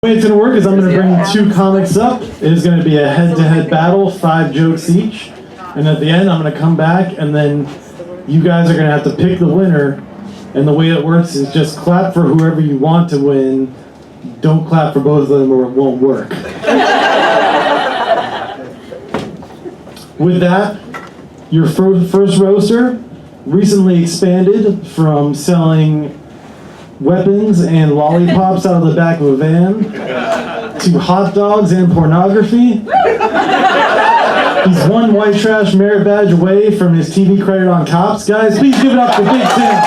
The way it's going to work is I'm going to bring two comics up. It is going to be a head-to-head battle, 5 jokes each. And at the end, I'm going to come back, and then you guys are going to have to pick the winner. And the way it works is just clap for whoever you want to win. Don't clap for both of them or it won't work. With that, your first roaster recently expanded from selling weapons and lollipops out of the back of a van to hot dogs and pornography. He's one white trash merit badge away from his TV credit on Cops. Guys, please give it up for Big Tim.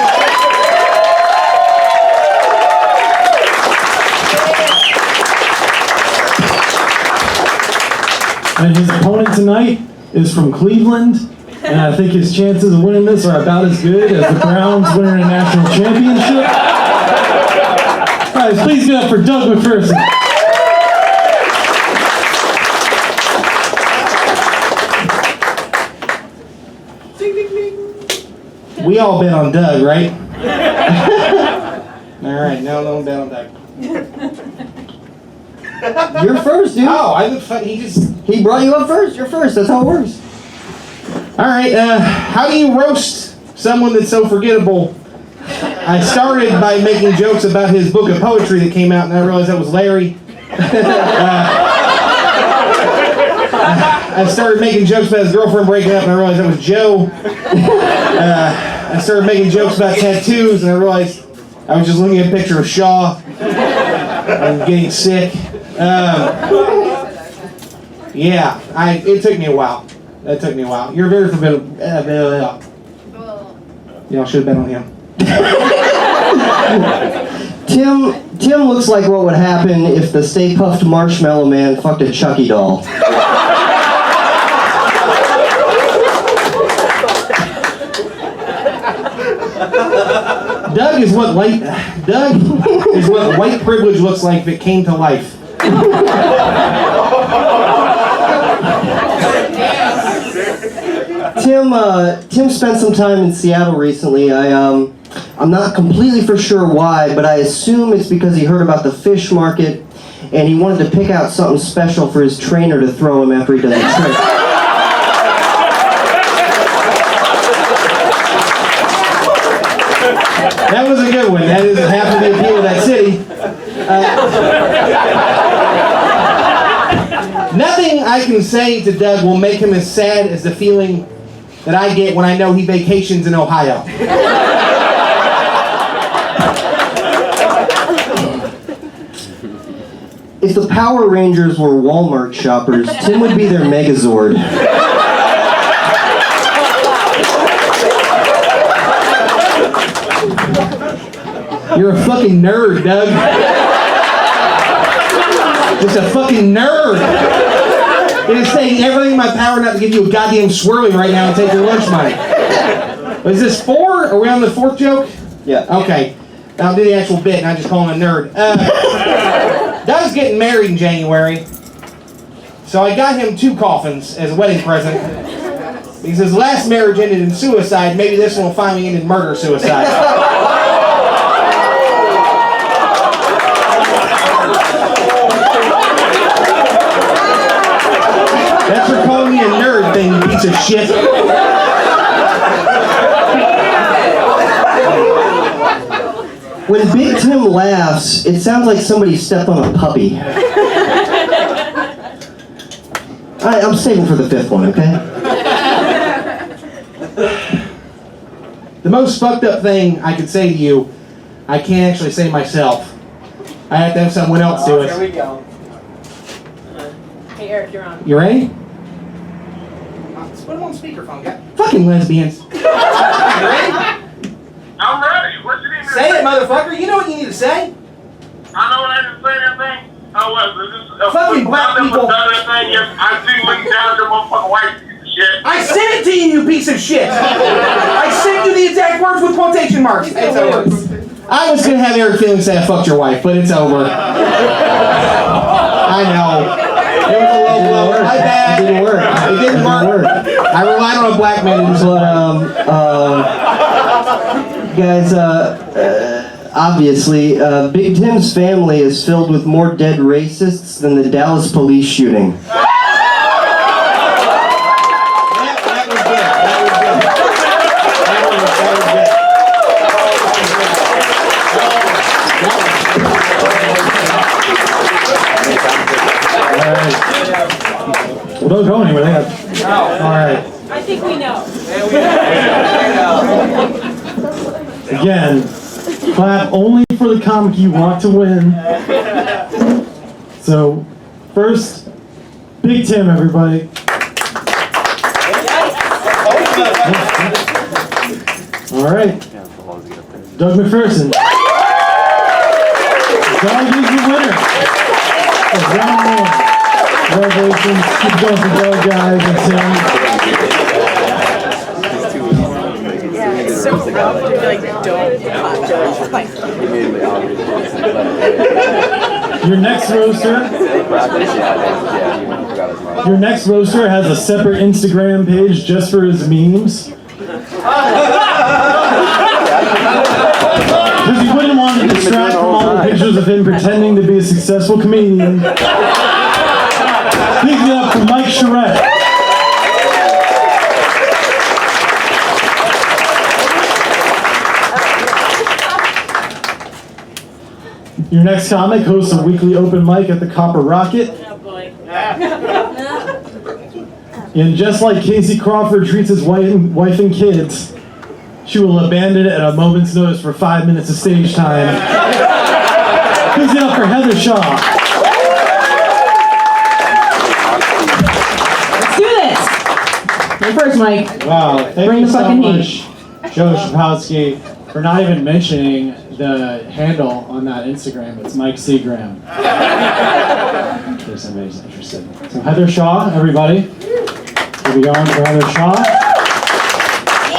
And his opponent tonight is from Cleveland, and I think his chances of winning this are about as good as the Browns winning a national championship. Guys, please give it up for Doug McPherson. We all bet on Doug, right? All right, no one bet on Doug. You're first, dude. Oh, He brought you up first. You're first. That's how it works. All right, how do you roast someone that's so forgettable? I started by making jokes about his book of poetry that came out, and I realized that was Larry. I started making jokes about his girlfriend breaking up, and I realized that was Joe. I started making jokes about tattoos, and I realized I was just looking at a picture of Shaw and getting sick. Yeah, it took me a while. That took me a while. You're very forbidden. Y'all should have been on him. Tim looks like what would happen if the Stay Puft Marshmallow Man fucked a Chucky doll. Doug is what white privilege looks like if it came to life. Tim spent some time in Seattle recently. I'm not completely for sure why, but I assume it's because he heard about the fish market and he wanted to pick out something special for his trainer to throw him after he does a trick. That was a good one. That is half of the appeal of that city. Nothing I can say to Doug will make him as sad as the feeling that I get when I know he vacations in Ohio. If the Power Rangers were Walmart shoppers, Tim would be their Megazord. You're a fucking nerd, Doug. Just a fucking nerd. It is taking everything in my power not to give you a goddamn swirly right now and take your lunch money. Is this 4? Are we on the 4th joke? Yeah. Okay. I'll do the actual bit and I just call him a nerd. Doug's getting married in January. So I got him 2 coffins as a wedding present. Because his last marriage ended in suicide, maybe this one will finally end in murder-suicide. That's for calling me a nerd thing, you piece of shit. When Big Tim laughs, it sounds like somebody stepped on a puppy. I'm saving for the 5th one, okay? The most fucked up thing I could say to you, I can't actually say myself. I have to have someone else do it. Here we go. Hey Eric, you're on. You ready? Let's put him on speakerphone, guy. Fucking lesbians. You ready? I'm ready. What you need me to Say it, motherfucker. You know what you need to say. I know what I didn't say that thing. Oh, what? Is this a Fucking black people. That thing? Yes, I see you looking down your motherfucking white piece of shit. I sent it to you, you piece of shit. I sent you the exact words with quotation marks. It's over. I was going to have Eric Feeling say I fucked your wife, but it's over. I know. It was a low blow. My bad. It didn't work. It didn't work. I relied on a black man to do something. But, guys, obviously, Big Tim's family is filled with more dead racists than the Dallas police shooting. That was good. Well, don't go anywhere. All right. I think we know. Again, clap only for the comic you want to win. So, first, Big Tim, everybody. All right. Doug McPherson. Doug is the winner of round one. Congratulations. Keep going for Doug, guys, and Tim. So proud. Like, don't pop Your next roaster has a separate Instagram page just for his memes. Because he wouldn't want to distract from all the pictures of him pretending to be a successful comedian. Please give it up for Mike Charette. Your next comic hosts a weekly open mic at the Copper Rocket. Oh boy. And just like Casey Crawford treats his wife and kids, she will abandon it at a moment's notice for 5 minutes of stage time. Please give it up for Heather Shaw. Let's do this! You're first, Mike. Wow, thank Bring you the so fucking much, heat. Joe Schapowski, for not even mentioning the handle on that Instagram. It's Mike Seagram. In case anybody's interested. So Heather Shaw, everybody. We'll be going for Heather Shaw.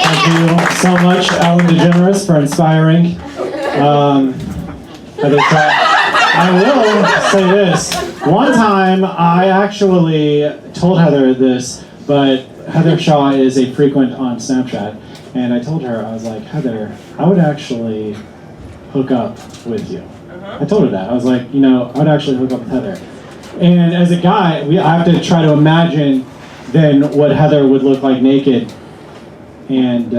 Thank you so much, Ellen DeGeneres, for inspiring Heather Shaw. I will say this. One time, I actually told Heather this, but Heather Shaw is a frequent on Snapchat, and I told her, I was like, Heather, I would actually hook up with you. I told her that. I was like, you know, I would actually hook up with Heather. And as a guy, I have to try to imagine then what Heather would look like naked. And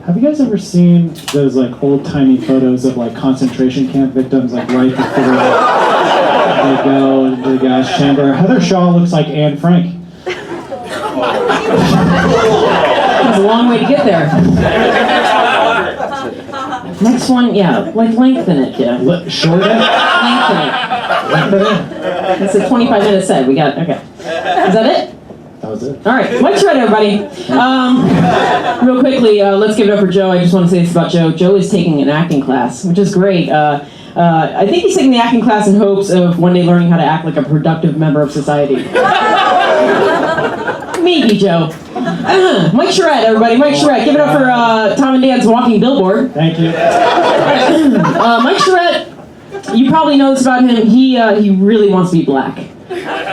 have you guys ever seen those like old-timey photos of like concentration camp victims, like right before they go into the gas chamber? Heather Shaw looks like Anne Frank. That's a long way to get there. Next one, yeah, like lengthen it, yeah. Shorten it? Lengthen it. It's a 25-minute set. We got, okay. Is that it? That was it. All right, Mike's right, everybody. Real quickly, let's give it up for Joe. I just want to say this about Joe. Joe is taking an acting class, which is great. I think he's taking the acting class in hopes of one day learning how to act like a productive member of society. Maybe, Joe. Mike Charette, everybody. Mike Charette. Give it up for Tom and Dan's Walking Billboard. Thank you. Mike Charette, you probably know this about him. He really wants to be black.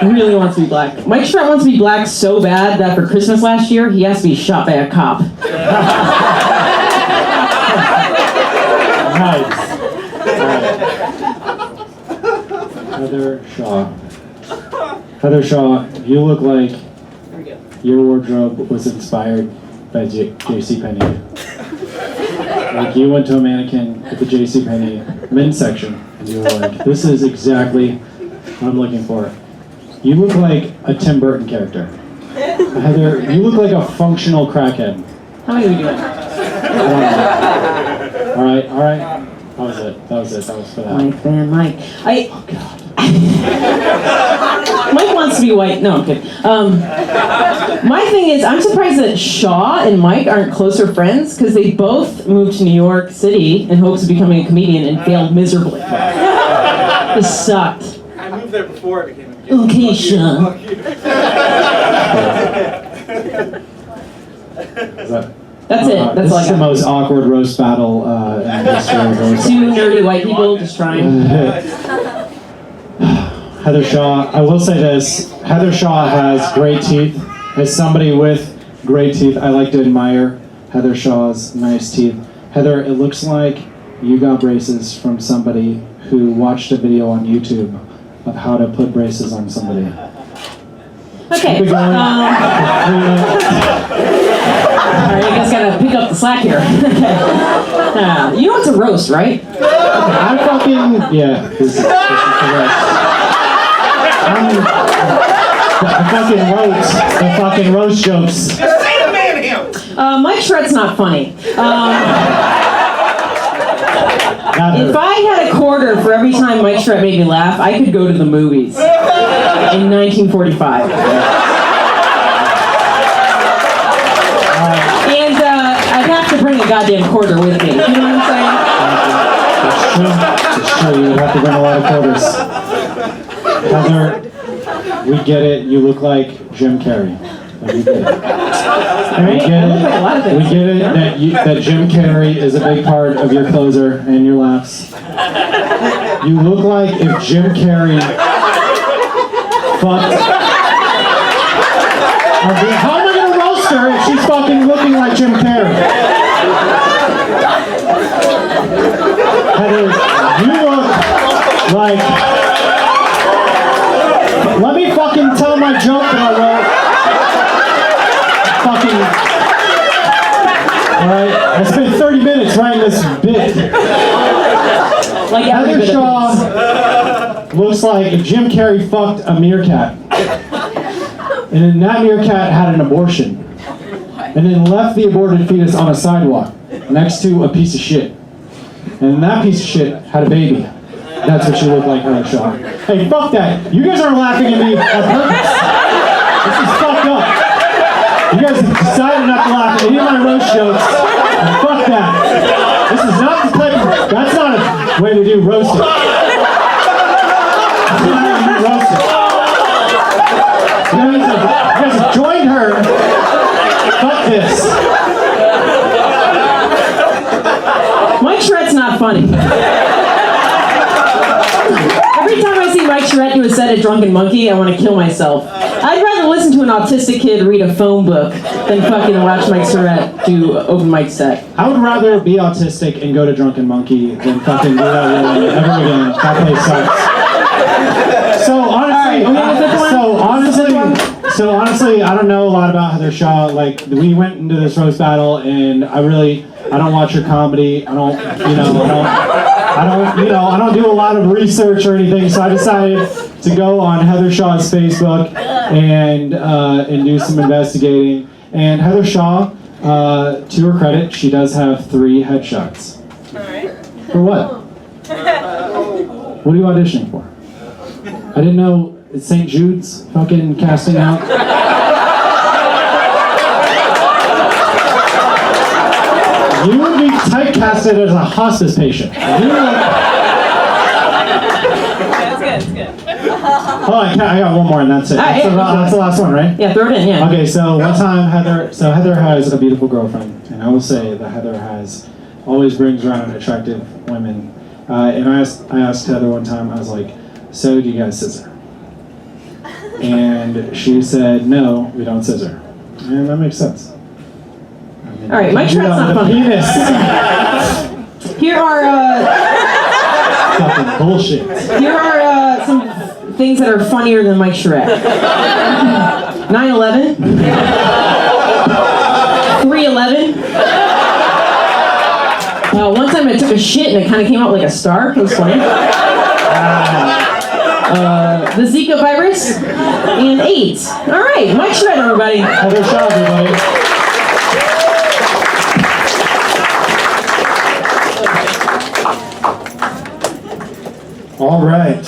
Really wants to be black. Mike Charette wants to be black so bad that for Christmas last year, he has to be shot by a cop. Nice. Heather Shaw. Heather Shaw, you look like your wardrobe was inspired by JCPenney. Like you went to a mannequin at the JCPenney men's section and you were like, this is exactly what I'm looking for. You look like a Tim Burton character. Heather, you look like a functional crackhead. How many are we doing? All right. That was it. That was for that. Mike, Van Mike. Oh, God. Mike wants to be white. No, I'm kidding. My thing is, I'm surprised that Shaw and Mike aren't closer friends because they both moved to New York City in hopes of becoming a comedian and failed miserably. This sucked. I moved there before it became a comedian. Okay, Sean. That's it. That's This all I is the got. most awkward roast battle in the history of roast. Two nerdy white people just trying. Heather Shaw, I will say this. Heather Shaw has great teeth. As somebody with great teeth, I like to admire Heather Shaw's nice teeth. Heather, it looks like you got braces from somebody who watched a video on YouTube of how to put braces on somebody. Okay. Keep it going. Alright, you guys gotta pick up the slack here. You know it's a roast, right? I fucking, yeah, this is correct. I fucking roast jokes. Just say the man him. Mike Shred's not funny. Not If her. I had a quarter for every time Mike Shred made me laugh, I could go to the movies in 1945. And I'd have to bring a goddamn quarter with me. You know what I'm saying? It's true. It's true. You would have to bring a lot of quarters. Heather, we get it. You look like Jim Carrey. Like, we get it. We get I look like a lot of it. things. We get it that Jim Carrey is a big part of your closer and your laughs. You look like if Jim Carrey fucked. How am I gonna roast her if she's fucking looking like Jim Carrey? Heather, you look like. Let me fucking tell my joke that I wrote. Fucking. Alright, I spent 30 minutes writing this bit. Like every Heather bit of Shaw looks like if Jim Carrey fucked a meerkat. And then that meerkat had an abortion. And then left the aborted fetus on a sidewalk next to a piece of shit. And that piece of shit had a baby. That's what she looked like, Heather Shaw. Hey, fuck that. You guys aren't laughing at me on purpose. This is fucked up. You guys decided not to laugh at any of my roast jokes. Fuck that. This is not the type of, that's not a way to do roasting. That's not how you do roasting. You guys have joined her. Fuck this. Mike Shred's not funny. Every time I see Mike Shred do a set at Drunken Monkey, I want to kill myself. I'd rather listen to an autistic kid read a phone book than fucking watch Mike Shred do open mic set. I would rather be autistic and go to Drunken Monkey than fucking do that really ever again. That place sucks. So honestly, I don't know a lot about Heather Shaw. Like, we went into this roast battle, and I don't watch her comedy. I don't do a lot of research or anything. So I decided to go on Heather Shaw's Facebook and do some investigating. And Heather Shaw, to her credit, she does have 3 headshots. Alright. For what? What are you auditioning for? I didn't know it's St. Jude's fucking casting out. You would be typecasted as a hospice patient. That's good. Oh, I got one more and that's it. That's the last one, right? Yeah, throw it in, yeah. Okay, so one time Heather has a beautiful girlfriend, and I will say that Heather always brings around attractive women. And I asked Heather one time, I was like, so do you guys scissor? And she said, no, we don't scissor. And that makes sense. I mean, All right, Mike Shred's not funny. Penis. Here are Fucking bullshit. here are some things that are funnier than Mike Shred. 9/11. 3/11. One time I took a shit and it kind of came out like a star. It was funny. The Zika virus and AIDS. All right, Mike Shred, everybody. Heather Shaw, everybody. All right.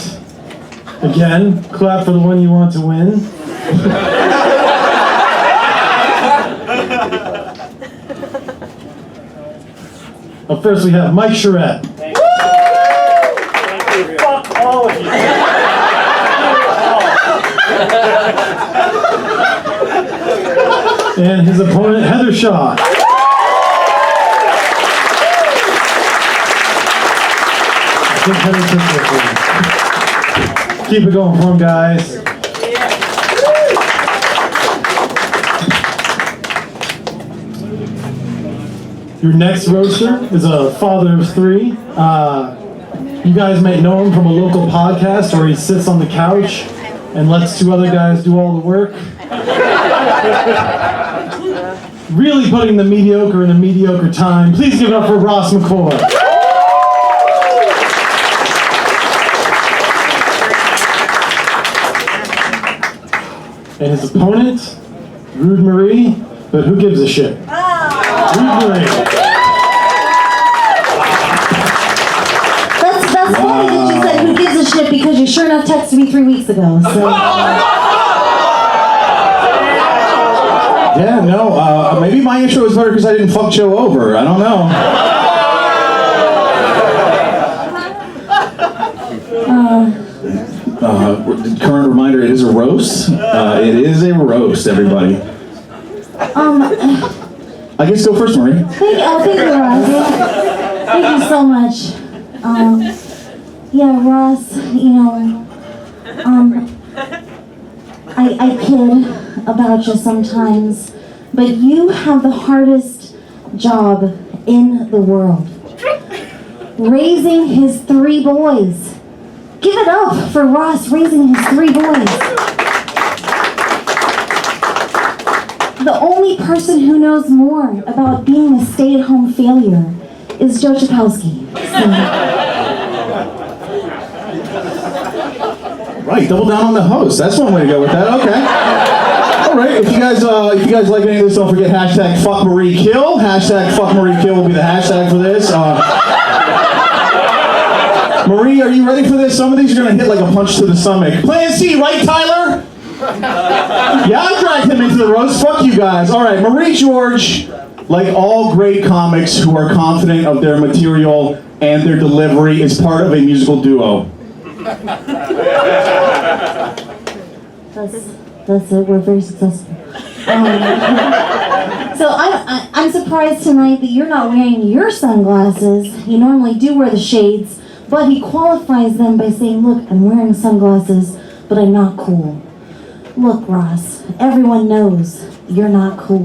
Again, clap for the one you want to win. Up first, we have Mike Charette. Fuck all of you. And his opponent, Heather Shaw. I think Heather took it. Keep it going for him, guys. Your next roaster is a father of 3. You guys may know him from a local podcast where he sits on the couch and lets 2 other guys do all the work. Really putting the mediocre in a mediocre time. Please give it up for Ross McCoy. And his opponent, Rude Marie, but who gives a shit? Rude Marie. That's funny that you said who gives a shit because you sure enough texted me 3 weeks ago. So. Yeah, no, maybe my intro was better because I didn't fuck Joe over. I don't know. Current reminder, it is a roast. It is a roast, everybody. I guess go first, Marie. Thank you, Ross. Thank you so much. Yeah, Ross, I kid about you sometimes, but you have the hardest job in the world. Raising his 3 boys. Give it up for Ross raising his 3 boys. The only person who knows more about being a stay-at-home failure is Joe Chapowski. Right, double down on the host. That's one way to go with that. Okay. All right. If you guys like any of this, don't forget hashtag Fuck Marie Kill. Hashtag Fuck Marie Kill will be the hashtag for this. Marie, are you ready for this? Some of these are gonna hit like a punch to the stomach. Plan C, right, Tyler? Yeah, I dragged him into the roast. Fuck you guys. All right, Marie George, like all great comics who are confident of their material and their delivery, is part of a musical duo. That's it. We're very successful. So I'm surprised tonight that you're not wearing your sunglasses. You normally do wear the shades, but he qualifies them by saying, "Look, I'm wearing sunglasses, but I'm not cool." Look, Ross, everyone knows you're not cool.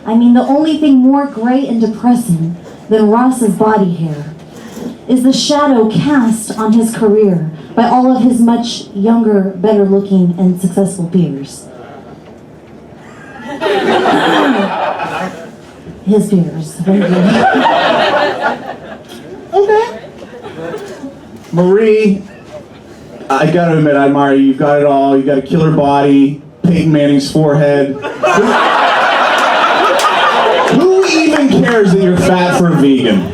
I mean, the only thing more gray and depressing than Ross's body hair is the shadow cast on his career by all of his much younger, better looking, and successful peers. His peers, thank you. Okay. Marie, I gotta admit, I admire you. You've got it all. You've got a killer body, Peyton Manning's forehead. Who even cares that you're fat for a vegan?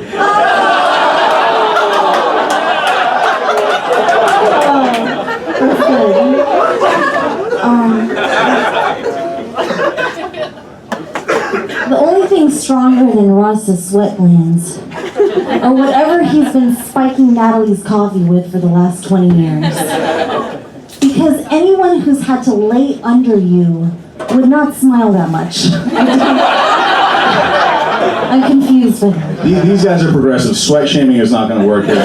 The only thing stronger than Ross's sweat glands are whatever he's been spiking Natalie's coffee with for the last 20 years. Because anyone who's had to lay under you would not smile that much. I'm confused by that. These guys are progressive. Sweat shaming is not going to work here.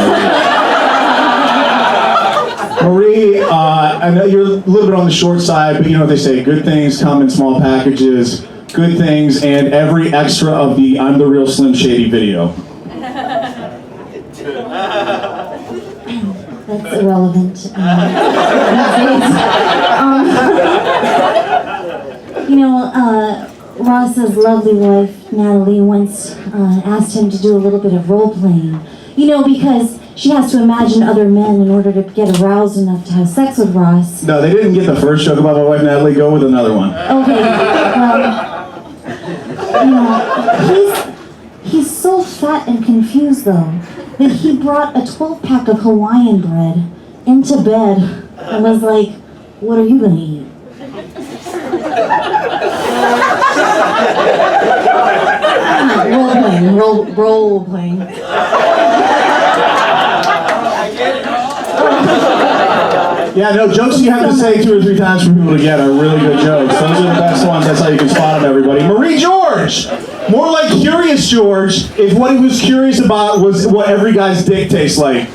Marie, I know you're a little bit on the short side, but you know what they say, good things come in small packages. Good things and every extra of the I'm the Real Slim Shady video. That's irrelevant. Ross's lovely wife, Natalie, once asked him to do a little bit of role playing. Because she has to imagine other men in order to get aroused enough to have sex with Ross. No, they didn't get the first joke about my wife, Natalie. Go with another one. Okay, he's so fat and confused though that he brought a 12-pack of Hawaiian bread into bed and was like, "What are you gonna eat?" Role playing. Yeah, no, jokes you have to say 2 or 3 times for people to get are really good jokes. Those are the best ones. That's how you can spot them, everybody. Marie George! More like Curious George, if what he was curious about was what every guy's dick tastes like.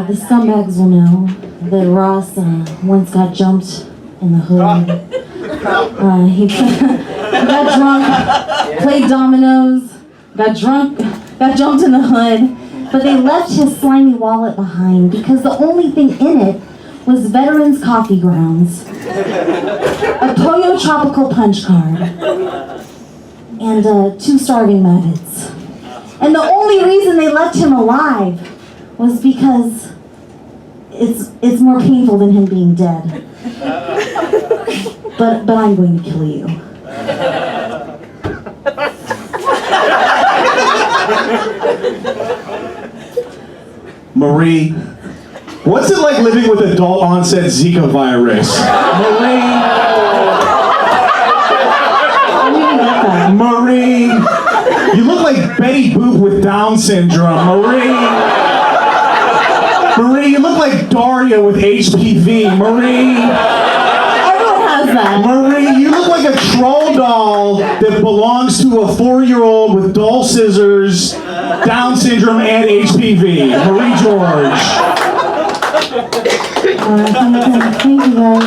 The scumbags will know that Ross once got jumped in the hood. He got drunk, played dominoes, got drunk, got jumped in the hood, but they left his slimy wallet behind because the only thing in it was Veterans Coffee Grounds, a Toyo Tropical Punch card, and 2 starving maggots. And the only reason they left him alive was because it's more painful than him being dead. But I'm going to kill you. Marie, what's it like living with adult onset Zika virus? Marie, you look like Betty Boop with Down syndrome. Marie, you look like Daria with HPV. Marie, Marie, you look like a troll doll that belongs to a 4-year-old with dull scissors, Down syndrome, and HPV. Marie George. Thank you guys.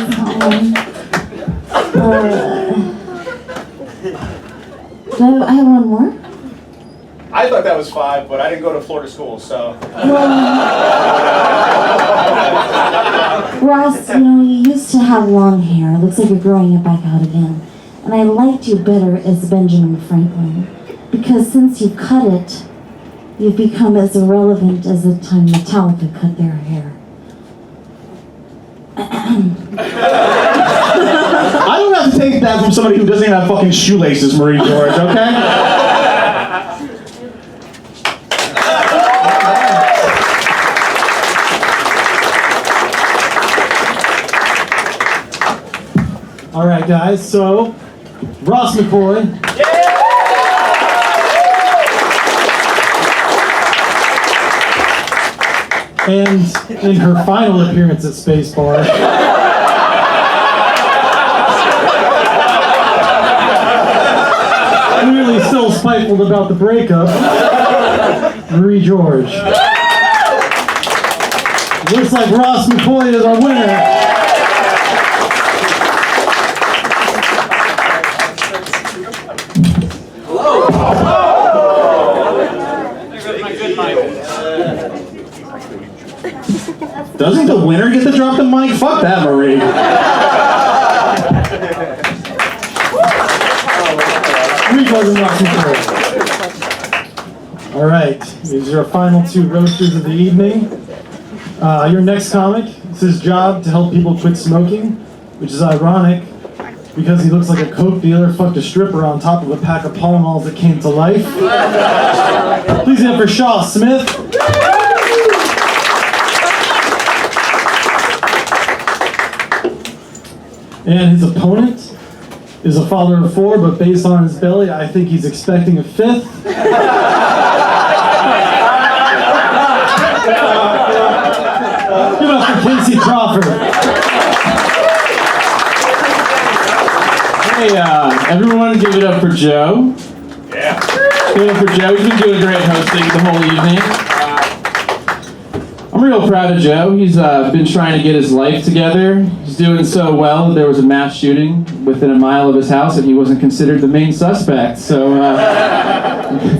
I have one more. I thought that was 5, but I didn't go to Florida school, so. Ross, you used to have long hair. It looks like you're growing it back out again. And I liked you better as Benjamin Franklin. Because since you cut it, you've become as irrelevant as the time Metallica cut their hair. I don't have to take that from somebody who doesn't even have fucking shoelaces, Marie George, okay? All right, guys, so Ross McCoy. And in her final appearance at Spacebar, clearly still spiteful about the breakup, Marie George. Looks like Ross McCoy is our winner. Doesn't the winner get to drop the mic? Fuck that, Marie. All right, these are our final 2 roasters of the evening. Your next comic, it's his job to help people quit smoking, which is ironic because he looks like a coke dealer fucked a stripper on top of a pack of Pall Malls that came to life. Please give it for Shaw Smith. And his opponent is a father of 4, but based on his belly, I think he's expecting a 5th. Give it up for Crawford. Hey, everyone give it up for Joe. Yeah. Give it up for Joe. He's been doing great hosting the whole evening. I'm real proud of Joe. He's been trying to get his life together. He's doing so well that there was a mass shooting within a mile of his house and he wasn't considered the main suspect. So,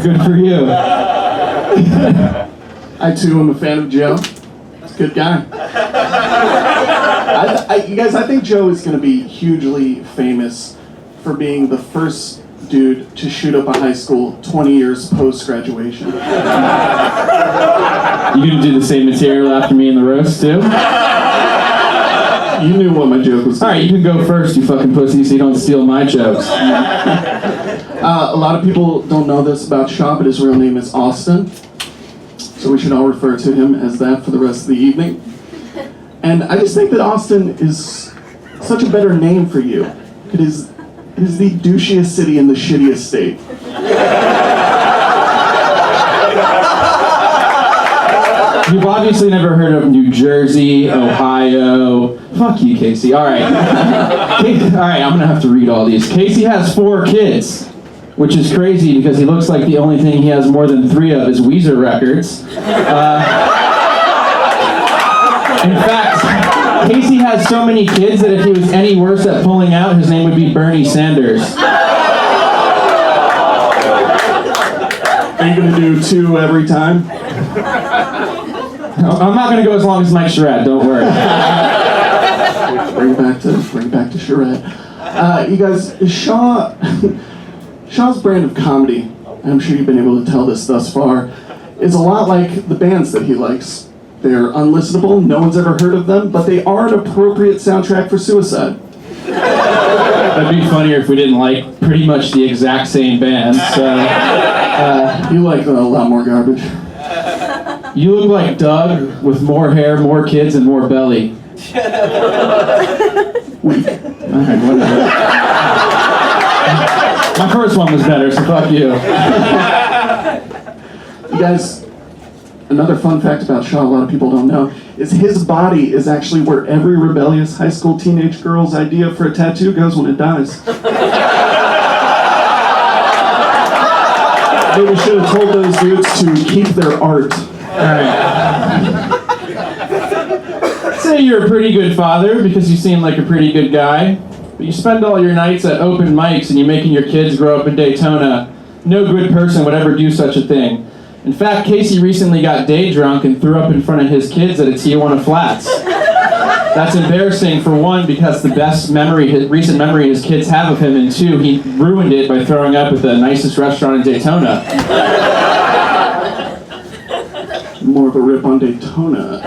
good for you. I too am a fan of Joe. He's a good guy. You guys, I think Joe is going to be hugely famous for being the first dude to shoot up a high school 20 years post-graduation. You gonna do the same material after me in the roast too? You knew what my joke was. Alright, you can go first, you fucking pussy, so you don't steal my jokes. A lot of people don't know this about Shaw, but his real name is Austin. So we should all refer to him as that for the rest of the evening. And I just think that Austin is such a better name for you. It is the douchiest city in the shittiest state. You've obviously never heard of New Jersey, Ohio. Fuck you, Casey. Alright. Alright, I'm gonna have to read all these. Casey has 4 kids, which is crazy because he looks like the only thing he has more than 3 of is Weezer records. In fact, Casey has so many kids that if he was any worse at pulling out, his name would be Bernie Sanders. Are you gonna do 2 every time? I'm not gonna go as long as Mike Charette, don't worry. Bring it back to Charette. You guys, Shaw's brand of comedy, and I'm sure you've been able to tell this thus far, is a lot like the bands that he likes. They're unlistenable, no one's ever heard of them, but they are an appropriate soundtrack for suicide. That'd be funnier if we didn't like pretty much the exact same bands. You like a lot more garbage. You look like Doug with more hair, more kids, and more belly. Weak. Alright, whatever. My first one was better, so fuck you. You guys, another fun fact about Shaw a lot of people don't know is his body is actually where every rebellious high school teenage girl's idea for a tattoo goes when it dies. Maybe we should have told those dudes to keep their art. Alright. Say you're a pretty good father because you seem like a pretty good guy, but you spend all your nights at open mics and you're making your kids grow up in Daytona. No good person would ever do such a thing. In fact, Casey recently got day drunk and threw up in front of his kids at a Tijuana Flats. That's embarrassing for one, because the best recent memory his kids have of him, and two, he ruined it by throwing up at the nicest restaurant in Daytona. More of a rip on Daytona.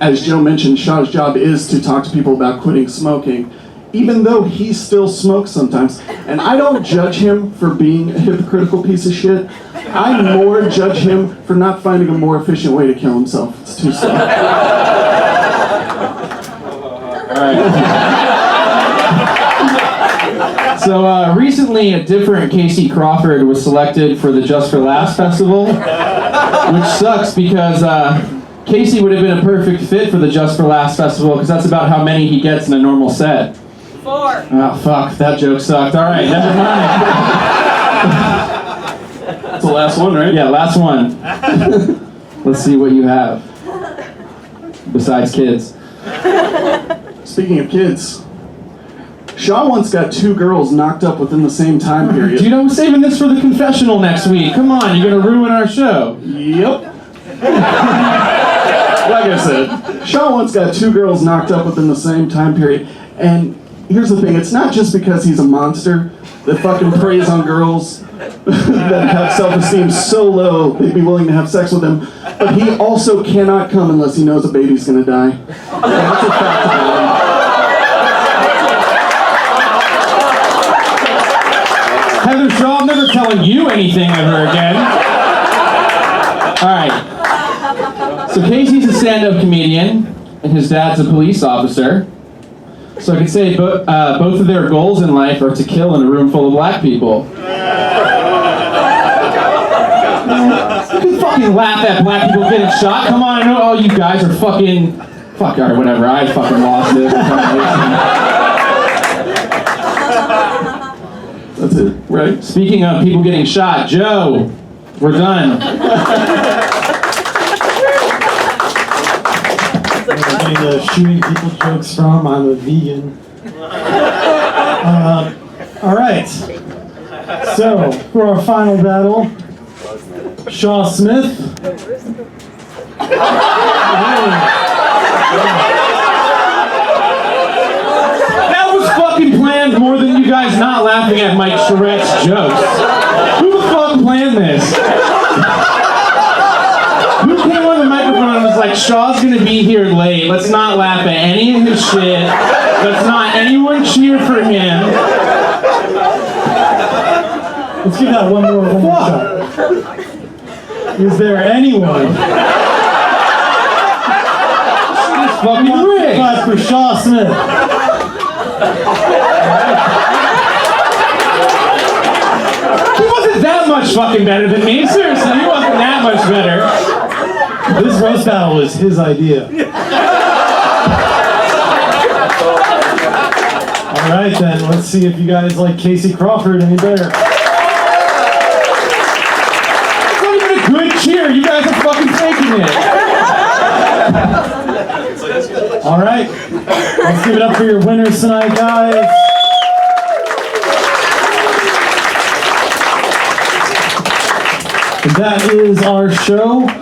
As Joe mentioned, Shaw's job is to talk to people about quitting smoking, even though he still smokes sometimes. And I don't judge him for being a hypocritical piece of shit. I more judge him for not finding a more efficient way to kill himself. It's too slow. So recently, a different Casey Crawford was selected for the Just for Laughs festival, which sucks because Casey would have been a perfect fit for the Just for Laughs festival because that's about how many he gets in a normal set. 4. Oh fuck, that joke sucked. All right, never mind. That's the last one, right? Yeah, last one. Let's see what you have. Besides kids. Speaking of kids, Shaw once got 2 girls knocked up within the same time period. Dude, I was saving this for the confessional next week. Come on, you're gonna ruin our show. Yep. Like I said, Shaw once got 2 girls knocked up within the same time period. And here's the thing, it's not just because he's a monster that fucking preys on girls that have self-esteem so low they'd be willing to have sex with him, but he also cannot come unless he knows a baby's gonna die. That's a fact about him. Heather Shaw, I'm never telling you anything ever again. Alright. So Casey's a stand-up comedian, and his dad's a police officer. So I could say both of their goals in life are to kill in a room full of black people. You can fucking laugh at black people getting shot. Come on, I know all you guys are fucking... Fuck, alright, whatever. I fucking lost it. That's it, right? Speaking of people getting shot, Joe, we're done. Getting the shooting people jokes from. I'm a vegan. All right. So for our final battle, Shaw Smith. That was fucking planned more than you guys not laughing at Mike Charette's jokes. Who the fuck planned this? Who came on the microphone and was like, Shaw's gonna be here late. Let's not laugh at any of his shit. Let's not anyone cheer for him. Let's give that one more shot. Is there anyone? It's fucking rigged. Clap for Shaw Smith. He wasn't that much fucking better than me. Seriously, he wasn't that much better. This roast battle was his idea. All right then, let's see if you guys like Casey Crawford any better. So it. All right, let's give it up for your winners tonight, guys. That is our show.